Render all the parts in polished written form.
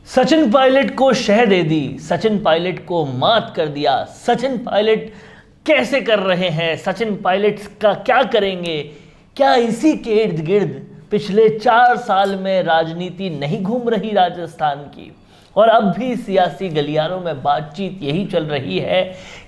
सचिन पायलट को शह दे दी, सचिन पायलट को मात कर दिया। सचिन पायलट कैसे कर रहे हैं, सचिन पायलट का क्या करेंगे? क्या इसी के इर्द गिर्द पिछले 4 साल में राजनीति नहीं घूम रही राजस्थान की? और अब भी सियासी गलियारों में बातचीत यही चल रही है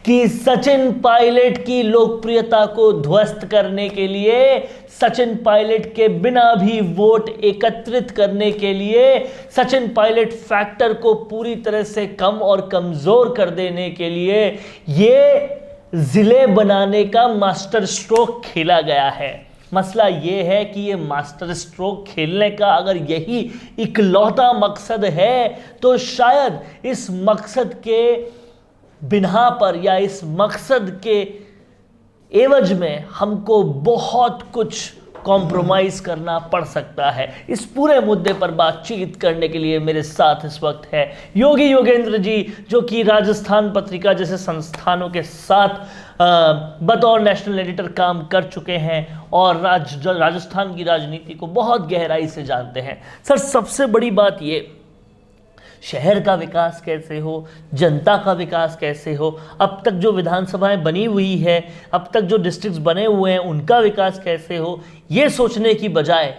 कि सचिन पायलट की लोकप्रियता को ध्वस्त करने के लिए, सचिन पायलट के बिना भी वोट एकत्रित करने के लिए, सचिन पायलट फैक्टर को पूरी तरह से कम और कमजोर कर देने के लिए ये जिले बनाने का मास्टर स्ट्रोक खेला गया है। मसला ये है कि ये मास्टर स्ट्रोक खेलने का अगर यही इकलौता मकसद है तो शायद इस मकसद के बिना पर या इस मकसद के एवज में हमको बहुत कुछ कॉम्प्रोमाइज करना पड़ सकता है। इस पूरे मुद्दे पर बातचीत करने के लिए मेरे साथ इस वक्त है योगी योगेंद्र जी, जो कि राजस्थान पत्रिका जैसे संस्थानों के साथ बतौर नेशनल एडिटर काम कर चुके हैं और राजस्थान की राजनीति को बहुत गहराई से जानते हैं। सर, सबसे बड़ी बात ये, शहर का विकास कैसे हो, जनता का विकास कैसे हो, अब तक जो विधानसभाएं बनी हुई है, अब तक जो डिस्ट्रिक्ट्स बने हुए हैं उनका विकास कैसे हो, ये सोचने की बजाय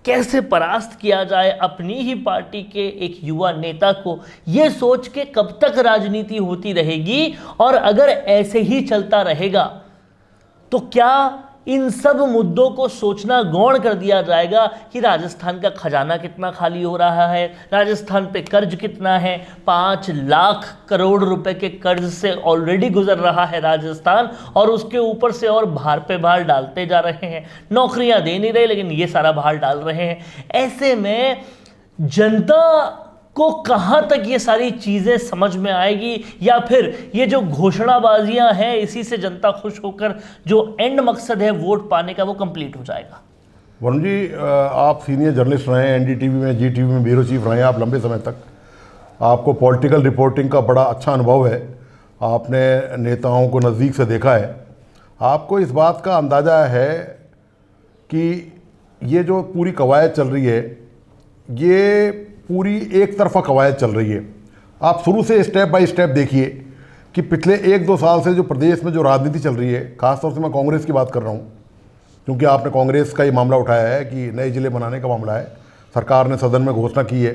कैसे परास्त किया जाए अपनी ही पार्टी के एक युवा नेता को, ये सोच के कब तक राजनीति होती रहेगी? और अगर ऐसे ही चलता रहेगा तो क्या इन सब मुद्दों को सोचना गौण कर दिया जाएगा कि राजस्थान का खजाना कितना खाली हो रहा है, राजस्थान पे कर्ज कितना है? 5 लाख करोड़ रुपए के कर्ज से ऑलरेडी गुजर रहा है राजस्थान, और उसके ऊपर से और भार पे भार डालते जा रहे हैं। नौकरियां दे नहीं रहे लेकिन ये सारा भार डाल रहे हैं। ऐसे में जनता को कहां तक ये सारी चीजें समझ में आएगी, या फिर ये जो घोषणाबाजियां हैं इसी से जनता खुश होकर जो एंड मकसद है वोट पाने का वो कंप्लीट हो जाएगा? वरुण जी, आप सीनियर जर्नलिस्ट रहे हैं, एनडीटीवी में, जी टीवी में ब्यूरो चीफ रहे हैं आप लंबे समय तक। आपको पॉलिटिकल रिपोर्टिंग का बड़ा अच्छा अनुभव है, आपने नेताओं को नज़दीक से देखा है, आपको इस बात का अंदाज़ा है कि ये जो पूरी कवायद चल रही है ये पूरी एक तरफा कवायद चल रही है। आप शुरू से स्टेप बाय स्टेप देखिए कि पिछले 1-2 साल से जो प्रदेश में जो राजनीति चल रही है, खासतौर से मैं कांग्रेस की बात कर रहा हूँ क्योंकि आपने कांग्रेस का ये मामला उठाया है कि नए ज़िले बनाने का मामला है। सरकार ने सदन में घोषणा की है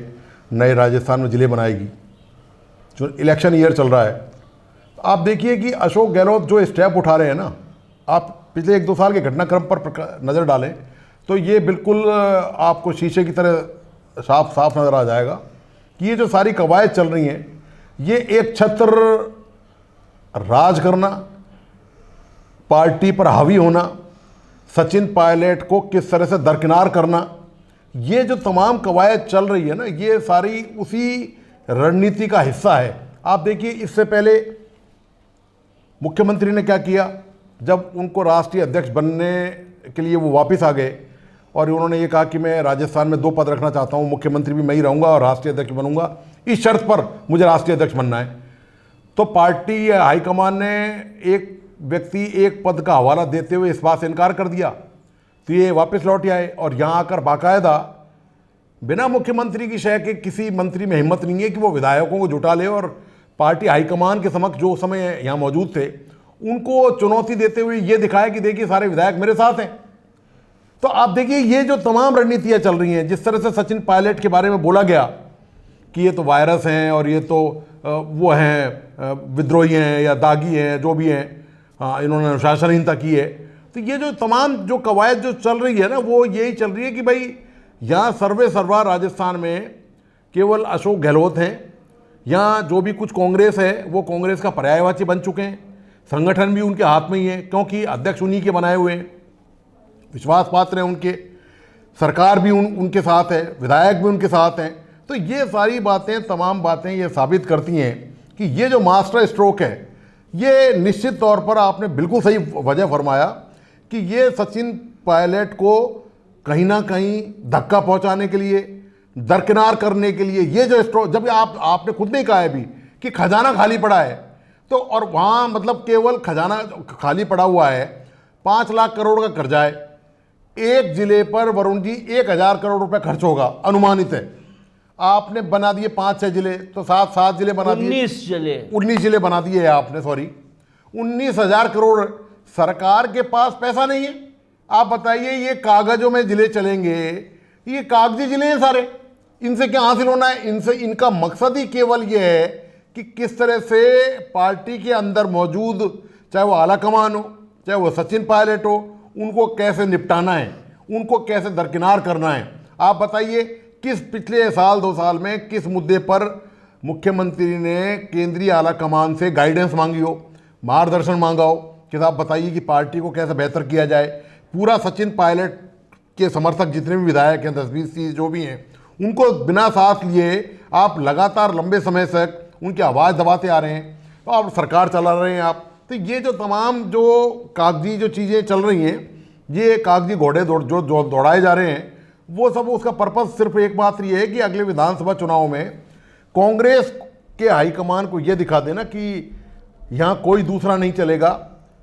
नए राजस्थान में ज़िले बनाएगी, जो इलेक्शन ईयर चल रहा है। तो आप देखिए कि अशोक गहलोत जो स्टेप उठा रहे हैं ना, आप पिछले 1-2 साल के घटनाक्रम पर नज़र डालें तो ये बिल्कुल आपको शीशे की तरह साफ साफ नज़र आ जाएगा कि ये जो सारी कवायद चल रही हैं ये एक छत्र राज करना, पार्टी पर हावी होना, सचिन पायलट को किस तरह से दरकिनार करना, ये जो तमाम कवायद चल रही है ना, ये सारी उसी रणनीति का हिस्सा है। आप देखिए इससे पहले मुख्यमंत्री ने क्या किया, जब उनको राष्ट्रीय अध्यक्ष बनने के लिए वो वापस आ गए और उन्होंने ये कहा कि मैं राजस्थान में 2 पद रखना चाहता हूँ, मुख्यमंत्री भी मैं ही रहूँगा और राष्ट्रीय अध्यक्ष बनूंगा, इस शर्त पर मुझे राष्ट्रीय अध्यक्ष बनना है। तो पार्टी हाईकमान ने एक व्यक्ति एक पद का हवाला देते हुए इस बात से इनकार कर दिया, तो ये वापस लौट आए और यहाँ आकर बाकायदा बिना मुख्यमंत्री की शय के, किसी मंत्री में हिम्मत नहीं है कि वो विधायकों को जुटा ले और पार्टी हाईकमान के समक्ष जो समय यहाँ मौजूद थे उनको चुनौती देते हुए ये दिखाया कि देखिए सारे विधायक मेरे साथ हैं। तो आप देखिए ये जो तमाम रणनीतियाँ चल रही हैं, जिस तरह से सचिन पायलट के बारे में बोला गया कि ये तो वायरस हैं और ये तो वो हैं विद्रोही हैं या दागी हैं, जो भी हैं, इन्होंने अनुशासनहीनता की है। तो ये जो तमाम जो कवायद जो चल रही है ना, वो यही चल रही है कि भाई यहाँ सर्वे सर्वा राजस्थान में केवल अशोक गहलोत हैं, यहाँ जो भी कुछ कांग्रेस है वो कांग्रेस का पर्यायवाची बन चुके हैं, संगठन भी उनके हाथ में ही है क्योंकि अध्यक्ष उन्हीं के बनाए हुए हैं, विश्वास पात्र हैं उनके, सरकार भी उनके साथ है, विधायक भी उनके साथ हैं। तो ये सारी बातें, तमाम बातें ये साबित करती हैं कि ये जो मास्टर स्ट्रोक है ये निश्चित तौर पर आपने बिल्कुल सही वजह फरमाया कि ये सचिन पायलट को कहीं ना कहीं धक्का पहुंचाने के लिए, दरकिनार करने के लिए ये जो स्ट्रोक, जब आपने खुद नहीं कहा है भी कि खजाना खाली पड़ा है, तो और वहाँ मतलब केवल खजाना खाली पड़ा हुआ है, 5 लाख करोड़ का कर्जा है, एक जिले पर वरुण जी 1000 करोड़ रुपए खर्च होगा अनुमानित है। आपने बना दिए 5-6 जिले, तो 7 जिले बना दिए, 19 जिले बना दिए आपने, सॉरी 19,000 करोड़। सरकार के पास पैसा नहीं है। आप बताइए, ये कागजों में जिले चलेंगे, ये कागजी जिले हैं सारे, इनसे क्या हासिल होना है? इनसे इनका मकसद ही केवल ये है कि किस तरह से पार्टी के अंदर मौजूद, चाहे वो आला कमान हो, चाहे वो सचिन पायलट हो, उनको कैसे निपटाना है, उनको कैसे दरकिनार करना है। आप बताइए, किस पिछले साल 2 साल में किस मुद्दे पर मुख्यमंत्री ने केंद्रीय आला कमान से गाइडेंस मांगी हो, मार्गदर्शन मांगा हो कि साहब बताइए कि पार्टी को कैसे बेहतर किया जाए। पूरा सचिन पायलट के समर्थक जितने भी विधायक हैं, 10-20 जो भी हैं, उनको बिना साथ लिए आप लगातार लंबे समय तक उनकी आवाज़ दबाते आ रहे हैं, तो आप सरकार चला रहे हैं आप। तो ये जो तमाम जो कागजी जो चीज़ें चल रही हैं, ये कागजी घोड़े जो दौड़ाए जा रहे हैं, वो सब उसका पर्पस सिर्फ एकमात्र ये है कि अगले विधानसभा चुनाव में कांग्रेस के हाईकमान को ये दिखा देना कि यहाँ कोई दूसरा नहीं चलेगा,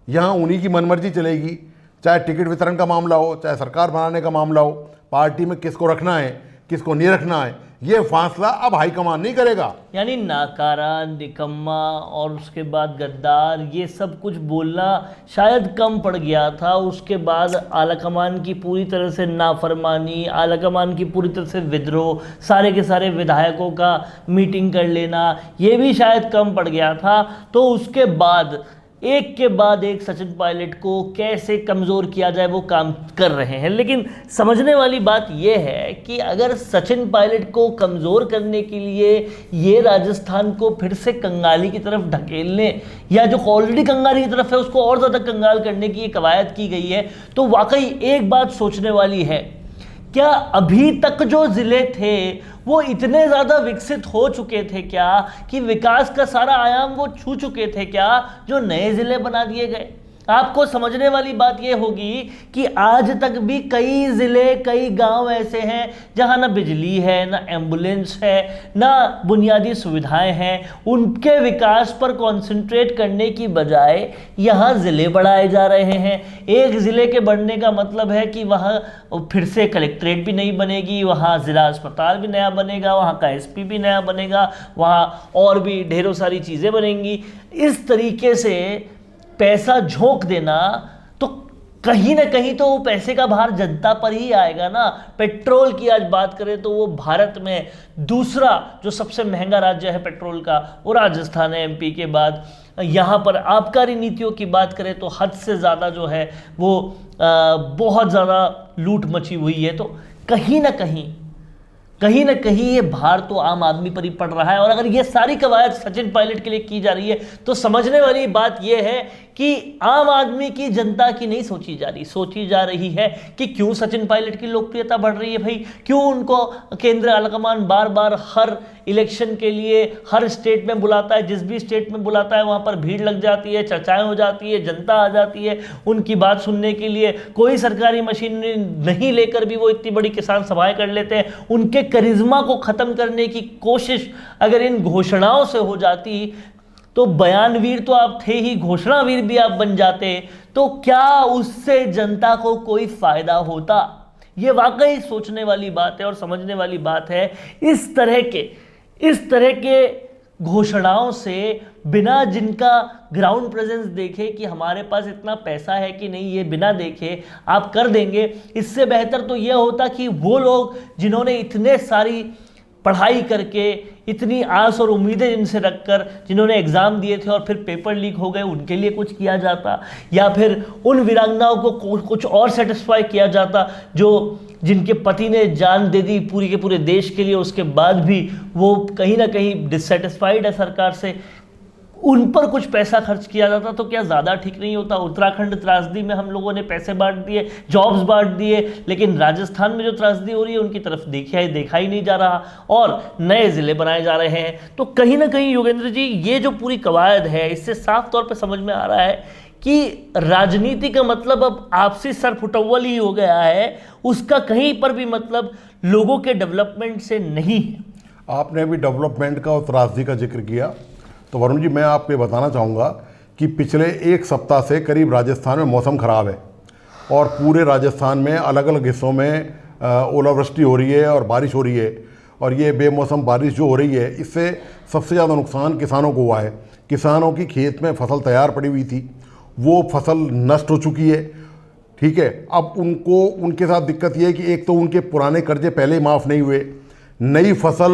यहाँ उन्हीं की मनमर्जी चलेगी। चाहे टिकट वितरण का मामला हो, चाहे सरकार बनाने का मामला हो, पार्टी में किसको रखना है किसको नहीं रखना है, ये फैसला अब हाईकमान नहीं करेगा। यानी नाकारा, निकम्मा और उसके बाद गद्दार, ये सब कुछ बोलना शायद कम पड़ गया था। उसके बाद आलाकमान की पूरी तरह से नाफरमानी, आलाकमान की पूरी तरह से विद्रोह, सारे के सारे विधायकों का मीटिंग कर लेना, ये भी शायद कम पड़ गया था। तो उसके बाद एक के बाद एक सचिन पायलट को कैसे कमज़ोर किया जाए वो काम कर रहे हैं। लेकिन समझने वाली बात यह है कि अगर सचिन पायलट को कमज़ोर करने के लिए ये राजस्थान को फिर से कंगाली की तरफ ढकेलने, या जो ऑलरेडी कंगाली की तरफ है उसको और ज़्यादा कंगाल करने की ये कवायद की गई है, तो वाकई एक बात सोचने वाली है, क्या अभी तक जो ज़िले थे वो इतने ज़्यादा विकसित हो चुके थे क्या, कि विकास का सारा आयाम वो छू चुके थे क्या, जो नए ज़िले बना दिए गए? आपको समझने वाली बात यह होगी कि आज तक भी कई ज़िले, कई गांव ऐसे हैं जहां ना बिजली है, ना एम्बुलेंस है, ना बुनियादी सुविधाएं हैं। उनके विकास पर कंसंट्रेट करने की बजाय यहां ज़िले बढ़ाए जा रहे हैं। एक ज़िले के बढ़ने का मतलब है कि वहां फिर से कलेक्ट्रेट भी नहीं बनेगी, वहां ज़िला अस्पताल भी नया बनेगा, वहां का एसपी भी नया बनेगा, वहां और भी ढेरों सारी चीज़ें बनेंगी। इस तरीके से पैसा झोंक देना, तो कहीं ना कहीं तो वो पैसे का भार जनता पर ही आएगा ना। पेट्रोल की आज बात करें तो वो भारत में दूसरा जो सबसे महंगा राज्य है पेट्रोल का, वो राजस्थान है एमपी के बाद। यहाँ पर आबकारी नीतियों की बात करें तो हद से ज़्यादा जो है वो बहुत ज़्यादा लूट मची हुई है। तो कहीं ना कहीं ये भार तो आम आदमी पर ही पड़ रहा है। और अगर ये सारी कवायद सचिन पायलट के लिए की जा रही है तो समझने वाली बात ये है कि आम आदमी की, जनता की नहीं सोची जा रही, सोची जा रही है कि क्यों सचिन पायलट की लोकप्रियता बढ़ रही है भाई, क्यों उनको केंद्र आलाकमान बार बार हर इलेक्शन के लिए हर स्टेट में बुलाता है, जिस भी स्टेट में बुलाता है वहाँ पर भीड़ लग जाती है, चर्चाएं हो जाती है, जनता आ जाती है उनकी बात सुनने के लिए। कोई सरकारी मशीनरी नहीं लेकर भी वो इतनी बड़ी किसान सभाएं कर लेते हैं। उनके करिश्मा को ख़त्म करने की कोशिश अगर इन घोषणाओं से हो जाती, तो बयानवीर तो आप थे ही, घोषणावीर भी आप बन जाते, तो क्या उससे जनता को कोई फायदा होता? ये वाकई सोचने वाली बात है और समझने वाली बात है। इस तरह के घोषणाओं से बिना जिनका ग्राउंड प्रेजेंस देखे कि हमारे पास इतना पैसा है कि नहीं, ये बिना देखे आप कर देंगे। इससे बेहतर तो यह होता कि वो लोग जिन्होंने इतने सारी पढ़ाई करके, इतनी आस और उम्मीदें जिनसे रखकर, जिन्होंने एग्ज़ाम दिए थे और फिर पेपर लीक हो गए, उनके लिए कुछ किया जाता, या फिर उन वीरांगनाओं को कुछ और सेटिस्फाई किया जाता जो जिनके पति ने जान दे दी पूरी के पूरे देश के लिए, उसके बाद भी वो कहीं ना कहीं डिससेटिस्फाइड है सरकार से, उन पर कुछ पैसा खर्च किया जाता। तो क्या ज़्यादा ठीक नहीं होता? उत्तराखंड त्रासदी में हम लोगों ने पैसे बांट दिए, जॉब्स बांट दिए, लेकिन राजस्थान में जो त्रासदी हो रही है उनकी तरफ देखा ही नहीं जा रहा और नए ज़िले बनाए जा रहे हैं। तो कहीं ना कहीं योगेंद्र जी, ये जो पूरी कवायद है, इससे साफ तौर पर समझ में आ रहा है कि राजनीति का मतलब अब आपसी सरफुटअव्वल ही हो गया है, उसका कहीं पर भी मतलब लोगों के डेवलपमेंट से नहीं है। आपने अभी डेवलपमेंट का और त्रासदी का जिक्र किया, तो वरुण जी मैं आपको बताना चाहूँगा कि पिछले एक सप्ताह से करीब राजस्थान में मौसम ख़राब है और पूरे राजस्थान में अलग अलग हिस्सों में ओलावृष्टि हो रही है और बारिश हो रही है। और ये बेमौसम बारिश जो हो रही है, इससे सबसे ज़्यादा नुकसान किसानों को हुआ है। किसानों की खेत में फसल तैयार पड़ी हुई थी, वो फसल नष्ट हो चुकी है। ठीक है, अब उनको उनके साथ दिक्कत ये है कि एक तो उनके पुराने कर्जे पहले ही माफ़ नहीं हुए, नई फसल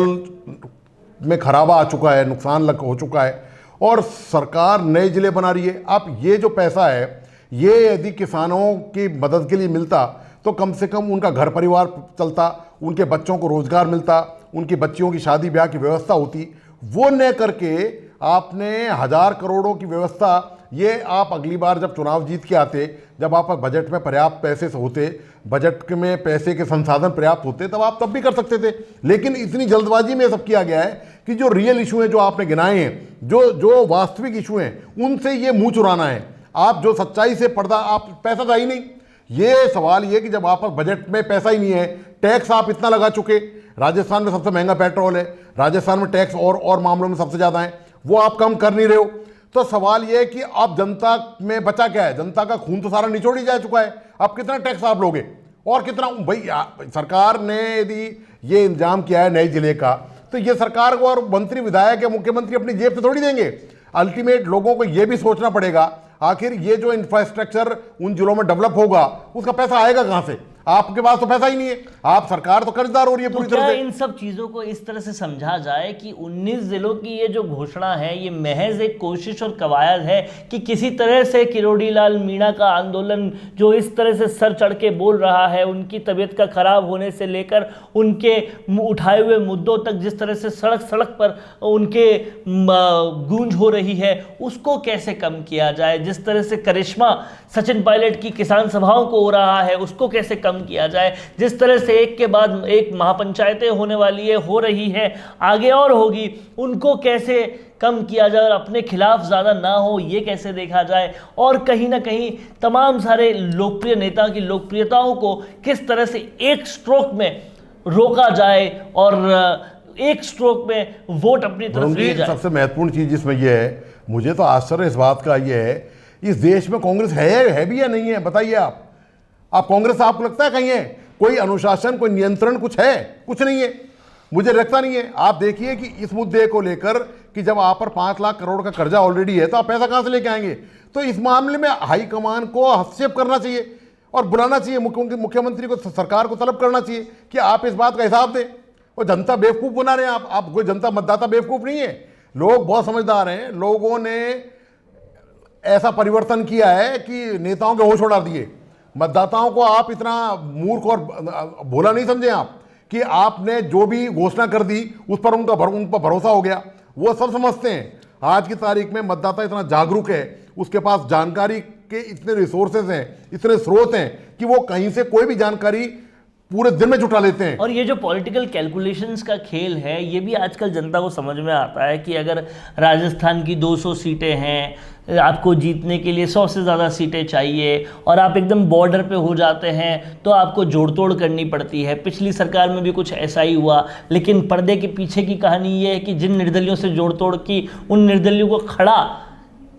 में खराबा आ चुका है, नुकसान लग हो चुका है, और सरकार नए ज़िले बना रही है। अब ये जो पैसा है, ये यदि किसानों की मदद के लिए मिलता तो कम से कम उनका घर परिवार चलता, उनके बच्चों को रोज़गार मिलता, उनकी बच्चियों की शादी ब्याह की व्यवस्था होती। वो न करके आपने 1000 करोड़ों की व्यवस्था, ये आप अगली बार जब चुनाव जीत के आते, जब आप बजट में पर्याप्त पैसे होते, बजट में पैसे के संसाधन पर्याप्त होते, तब आप तब भी कर सकते थे। लेकिन इतनी जल्दबाजी में सब किया गया है कि जो रियल इशू हैं, जो आपने गिनाए हैं, जो वास्तविक इशू हैं, उनसे ये मुंह चुराना है। आप जो सच्चाई से पर्दा, आप पैसा था ही नहीं। ये सवाल ये कि जब आप पर बजट में पैसा ही नहीं है, टैक्स आप इतना लगा चुके, राजस्थान में सबसे महंगा पेट्रोल है, राजस्थान में टैक्स और मामलों में सबसे ज़्यादा है, वो आप कम कर नहीं रहे हो। तो सवाल ये है कि अब जनता में बचा क्या है? जनता का खून तो सारा निचोड़ ही जा चुका है। अब कितना टैक्स आप लोगे और कितना? भाई सरकार ने यदि ये इंतजाम किया है नए जिले का, तो ये सरकार को और मंत्री विधायक या मुख्यमंत्री अपनी जेब से थोड़ी देंगे। अल्टीमेट लोगों को ये भी सोचना पड़ेगा, आखिर ये जो इंफ्रास्ट्रक्चर उन जिलों में डेवलप होगा, उसका पैसा आएगा कहां से? आपके पास तो पैसा ही नहीं है, आप सरकार तो कर्जदार हो रही है पूरी तरह से। इन सब चीजों को इस तरह से समझा जाए कि 19 जिलों की ये जो घोषणा है, ये महज एक कोशिश और कवायद है कि किसी तरह से किरोड़ी लाल मीणा का आंदोलन जो इस तरह से सर चढ़ के बोल रहा है, उनकी तबीयत का खराब होने से लेकर उनके उठाए हुए मुद्दों तक, जिस तरह से सड़क सड़क पर उनके गूंज हो रही है, उसको कैसे कम किया जाए। जिस तरह से करिश्मा सचिन पायलट की किसान सभाओं को हो रहा है, उसको कैसे कम किया जाए। जिस तरह से एक के बाद एक महापंचायतें होने वाली है, हो रही है, आगे और होगी, उनको कैसे कम किया जाए और अपने खिलाफ ज़्यादा ना हो, ये कैसे देखा जाए। और कहीं ना कहीं तमाम सारे लोकप्रिय नेताओं की लोकप्रियताओं को किस तरह से एक स्ट्रोक में रोका जाए और एक स्ट्रोक में वोट अपनी तरफ लिए जाए। सबसे महत्वपूर्ण चीज़ जिसमें यह है, मुझे तो आश्चर्य इस बात का यह है, इस देश में कांग्रेस है भी या नहीं है? बताइए आप कांग्रेस आपको लगता है कहीं है? कोई अनुशासन, कोई नियंत्रण कुछ है? कुछ नहीं है, मुझे लगता नहीं है। आप देखिए कि इस मुद्दे को लेकर कि जब आप पर 5 लाख करोड़ का कर्जा ऑलरेडी है, तो आप पैसा कहां से लेके आएंगे? तो इस मामले में हाईकमान को हस्तक्षेप करना चाहिए और बुलाना चाहिए, मुख्यमंत्री को, सरकार को तलब करना चाहिए कि आप इस बात का हिसाब दें। और जनता बेवकूफ़ बना रहे हैं आप कोई जनता, मतदाता बेवकूफ़ नहीं है, लोग बहुत समझदार हैं। लोगों ने ऐसा परिवर्तन किया है कि नेताओं के होश उड़ा दिए। मतदाताओं को आप इतना मूर्ख और भोला नहीं समझे आप कि आपने जो भी घोषणा कर दी उस पर उन पर भरोसा हो गया। वो सब समझते हैं। आज की तारीख में मतदाता इतना जागरूक है, उसके पास जानकारी के इतने रिसोर्सेज हैं, इतने स्रोत हैं कि वो कहीं से कोई भी जानकारी पूरे दिन में जुटा लेते हैं। और ये जो पॉलिटिकल कैलकुलेशंस का खेल है, ये भी आजकल जनता को समझ में आता है कि अगर राजस्थान की 200 सीटें हैं, आपको जीतने के लिए 100 से ज़्यादा सीटें चाहिए और आप एकदम बॉर्डर पे हो जाते हैं, तो आपको जोड़तोड़ करनी पड़ती है। पिछली सरकार में भी कुछ ऐसा ही हुआ, लेकिन पर्दे के पीछे की कहानी ये है कि जिन निर्दलियों से जोड़तोड़ की, उन निर्दलियों को खड़ा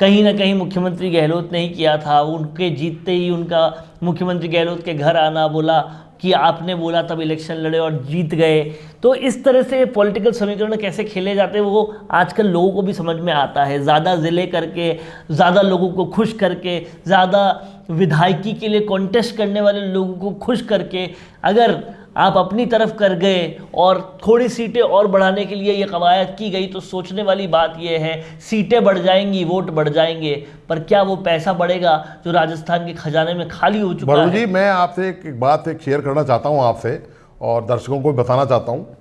कहीं ना कहीं मुख्यमंत्री गहलोत ने ही किया था। उनके जीतते ही उनका मुख्यमंत्री गहलोत के घर आना, बोला कि आपने बोला तब इलेक्शन लड़े और जीत गए। तो इस तरह से पॉलिटिकल समीकरण कैसे खेले जाते हैं, वो आजकल लोगों को भी समझ में आता है। ज़्यादा ज़िले करके, ज़्यादा लोगों को खुश करके, ज़्यादा विधायकी के लिए कॉन्टेस्ट करने वाले लोगों को खुश करके अगर आप अपनी तरफ कर गए और थोड़ी सीटें और बढ़ाने के लिए ये कवायद की गई, तो सोचने वाली बात ये है, सीटें बढ़ जाएंगी, वोट बढ़ जाएंगे, पर क्या वो पैसा बढ़ेगा जो राजस्थान के खजाने में खाली हो चुका है? जी, मैं आपसे एक बात शेयर करना चाहता हूँ आपसे और दर्शकों को बताना चाहता हूँ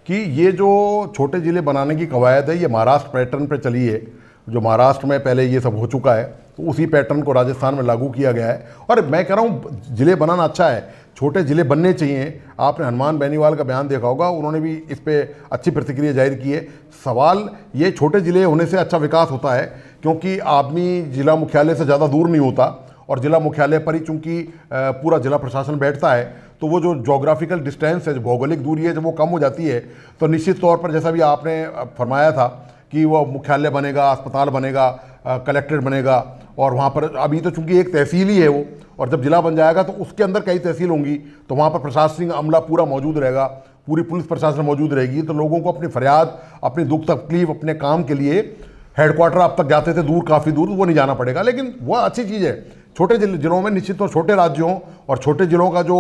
कि ये जो छोटे ज़िले बनाने की कवायद है, ये महाराष्ट्र पैटर्न पर चली है। जो महाराष्ट्र में पहले ये सब हो चुका है, तो उसी पैटर्न को राजस्थान में लागू किया गया है। और मैं कह रहा हूँ ज़िले बनाना अच्छा है, छोटे ज़िले बनने चाहिए। आपने हनुमान बेनीवाल का बयान देखा होगा, उन्होंने भी इस पर अच्छी प्रतिक्रिया जाहिर की है। सवाल ये, छोटे ज़िले होने से अच्छा विकास होता है क्योंकि आदमी ज़िला मुख्यालय से ज़्यादा दूर नहीं होता और ज़िला मुख्यालय पर ही चूँकि पूरा ज़िला प्रशासन बैठता है, तो वो जो जोग्राफिकल डिस्टेंस है, जो भौगोलिक दूरी है, जब वो कम हो जाती है, तो निश्चित तौर पर जैसा भी आपने फरमाया था कि वो मुख्यालय बनेगा, अस्पताल बनेगा, कलेक्ट्रेट बनेगा, और वहाँ पर अभी तो चूंकि एक तहसील ही है वो, और जब जिला बन जाएगा तो उसके अंदर कई तहसील होंगी, तो वहाँ पर प्रशासनिक अमला पूरा मौजूद रहेगा, पूरी पुलिस प्रशासन मौजूद रहेगी, तो लोगों को अपनी फरियाद, अपनी दुख तकलीफ, अपने काम के लिए हेडक्वार्टर आप तक जाते थे दूर, काफ़ी दूर, वो नहीं जाना पड़ेगा। लेकिन वह अच्छी चीज़ है। छोटे जिलों में निश्चित तौर, छोटे राज्यों और छोटे जिलों का जो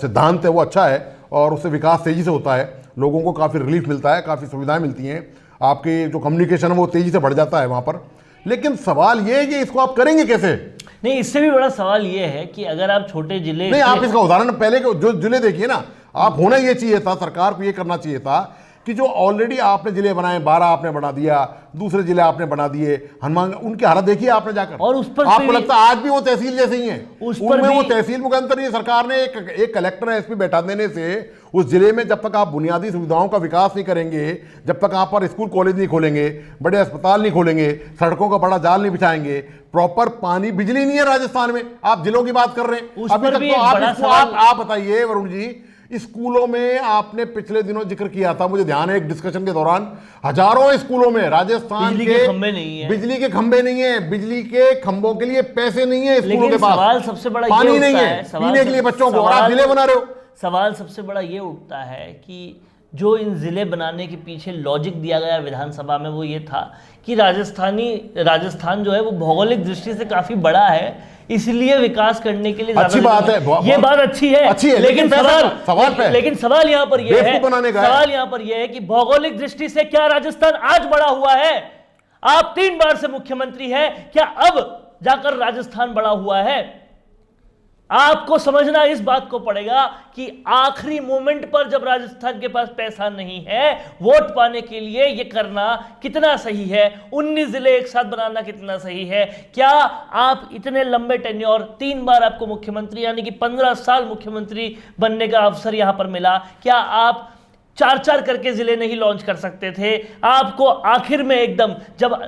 सिद्धांत है वो अच्छा है और उससे विकास तेज़ी से होता है, लोगों को काफ़ी रिलीफ मिलता है, काफ़ी सुविधाएं मिलती हैं, आपकी जो कम्युनिकेशन है वो तेज़ी से बढ़ जाता है वहाँ पर। लेकिन सवाल ये है कि इसको आप करेंगे कैसे? नहीं, इससे भी बड़ा सवाल ये है कि अगर आप छोटे जिले, नहीं, आप इसका उदाहरण पहले के जो जिले देखिए ना, आप होना ये चाहिए था, सरकार को ये करना चाहिए था कि जो ऑलरेडी आपने जिले बनाए, 12 आपने बना दिया, दूसरे जिले आपने बना दिए, हनुमान, उनकी हालत देखिए आपने जाकर, और उस पर आपको लगता है आज भी वो तहसील जैसे ही हैं, उस पर उनमें भी वो तहसील मुख्यमंत्री नहीं, सरकार ने एक कलेक्टर एसपी बैठा देने से उस जिले में जब तक आप बुनियादी सुविधाओं का विकास नहीं करेंगे, जब तक आप पर स्कूल कॉलेज नहीं खोलेंगे, बड़े अस्पताल नहीं खोलेंगे, सड़कों का बड़ा जाल नहीं बिछाएंगे, प्रॉपर पानी बिजली नहीं है राजस्थान में, आप जिलों की बात कर रहे हैं। अभी तक तो आप बताइए वरुण जी, स्कूलों में आपने पिछले दिनों जिक्र किया था, मुझे ध्यान है, एक डिस्कशन के दौरान, हजारों स्कूलों में राजस्थान के खंबे नहीं है, बिजली के खंबे नहीं है, बिजली के खंभों के लिए पैसे नहीं है स्कूलों के पास, सवाल सबसे बड़ा पानी नहीं है पीने के लिए बच्चों को, और आप जिले बना रहे हो। सवाल सबसे बड़ा ये उठता है कि जो इन जिले बनाने के पीछे लॉजिक दिया गया विधानसभा में वो ये था कि राजस्थान जो है वो भौगोलिक दृष्टि से काफी बड़ा है, इसलिए विकास करने के लिए अच्छी बात है, ये बात अच्छी है, लेकिन सवाल यहाँ पर यह है कि भौगोलिक दृष्टि से क्या राजस्थान आज बड़ा हुआ है? आप 3 बार से मुख्यमंत्री हैं, क्या अब जाकर राजस्थान बड़ा हुआ है? आपको समझना इस बात को पड़ेगा कि आखिरी मोमेंट पर जब राजस्थान के पास पैसा नहीं है वोट पाने के लिए, ये करना कितना सही है? 19 जिले एक साथ बनाना कितना सही है? क्या आप इतने लंबे टेन्योर, 3 बार आपको मुख्यमंत्री यानी कि 15 साल मुख्यमंत्री बनने का अवसर यहां पर मिला, क्या आप 4-4 करके जिले नहीं लॉन्च कर सकते थे? आपको आखिर में एकदम जब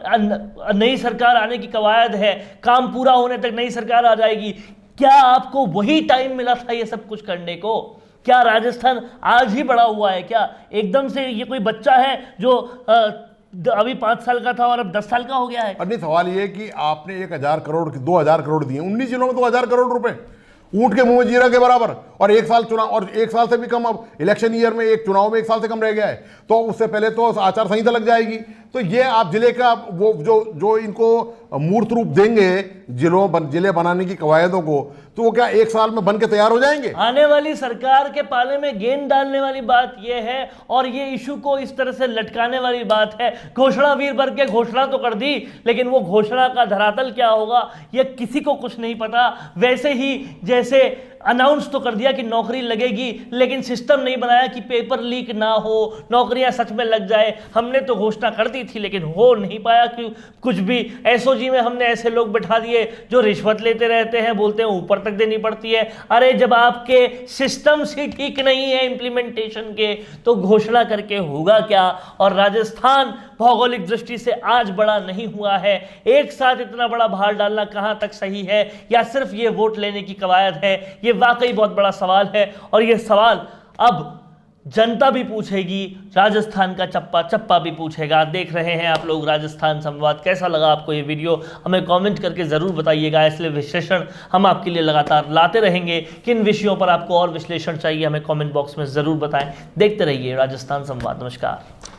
नई सरकार आने की कवायद है, काम पूरा होने तक नई सरकार आ जाएगी, क्या आपको वही टाइम मिला था ये सब कुछ करने को? क्या राजस्थान आज ही बड़ा हुआ है? क्या एकदम से ये कोई बच्चा है जो अभी 5 साल का था और अब 10 साल का हो गया है? नहीं, सवाल ये कि आपने 1000 करोड़ 2000 करोड़ दिए 19 जिलों में, 2000 करोड़ रुपए ऊंट के मुंह में जीरा के बराबर, और 1 साल चुनाव, और 1 साल से भी कम, अब इलेक्शन ईयर में एक चुनाव में 1 साल से कम रह गया है, तो उससे पहले तो आचार संहिता लग जाएगी। तो ये आप जिले का वो जो इनको मूर्त रूप देंगे जिले बनाने की कवायदों को, तो वो क्या 1 साल में बन के तैयार हो जाएंगे? आने वाली सरकार के पाले में गेंद डालने वाली बात यह है, और ये इशू को इस तरह से लटकाने वाली बात है। घोषणा वीर भर के घोषणा तो कर दी, लेकिन वो घोषणा का धरातल क्या होगा ये किसी को कुछ नहीं पता। वैसे ही जैसे अनाउंस तो कर दिया कि नौकरी लगेगी, लेकिन सिस्टम नहीं बनाया कि पेपर लीक ना हो, नौकरियां सच में लग जाए। हमने तो घोषणा कर दी थी, लेकिन हो नहीं पाया कि कुछ भी। एसओजी में हमने ऐसे लोग बैठा दिए जो रिश्वत लेते रहते हैं, बोलते हैं ऊपर तक देनी पड़ती है। अरे जब आपके सिस्टम्स ही ठीक नहीं है इंप्लीमेंटेशन के, तो घोषणा करके होगा क्या? और राजस्थान भौगोलिक दृष्टि से आज बड़ा नहीं हुआ है। एक साथ इतना बड़ा भार डालना कहां तक सही है, या सिर्फ ये वोट लेने की कवायद है? ये वाकई बहुत बड़ा सवाल है, और ये सवाल अब जनता भी पूछेगी, राजस्थान का चप्पा चप्पा भी पूछेगा। देख रहे हैं आप लोग राजस्थान संवाद। कैसा लगा आपको ये वीडियो? हमें कमेंट करके ज़रूर बताइएगा। इसलिए विश्लेषण हम आपके लिए लगातार लाते रहेंगे। किन विषयों पर आपको और विश्लेषण चाहिए हमें कमेंट बॉक्स में ज़रूर बताएं। देखते रहिए राजस्थान संवाद। नमस्कार।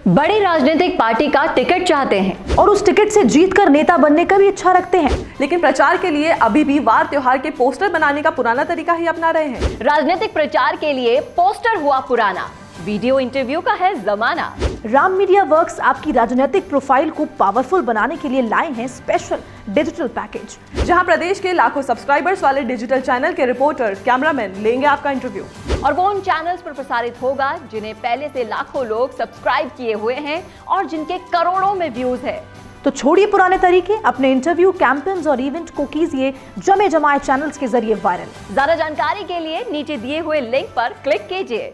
बड़ी राजनीतिक पार्टी का टिकट चाहते हैं और उस टिकट से जीतकर नेता बनने का भी इच्छा रखते हैं, लेकिन प्रचार के लिए अभी भी वार त्योहार के पोस्टर बनाने का पुराना तरीका ही अपना रहे हैं। राजनीतिक प्रचार के लिए पोस्टर हुआ पुराना, वीडियो इंटरव्यू का है जमाना। राम मीडिया वर्क्स आपकी राजनीतिक प्रोफाइल को पावरफुल बनाने के लिए लाए हैं स्पेशल डिजिटल पैकेज, जहां प्रदेश के लाखों सब्सक्राइबर्स वाले डिजिटल चैनल के रिपोर्टर, कैमरामैन लेंगे आपका इंटरव्यू, और वो उन चैनल्स पर प्रसारित होगा जिन्हें पहले से लाखों लोग सब्सक्राइब किए हुए हैं और जिनके करोड़ों में व्यूज है। तो छोड़िए पुराने तरीके, अपने इंटरव्यू, कैंपेन्स और इवेंट को कीजिए जमे जमाए चैनल्स के जरिए वायरल। ज्यादा जानकारी के लिए नीचे दिए हुए लिंक पर क्लिक कीजिए।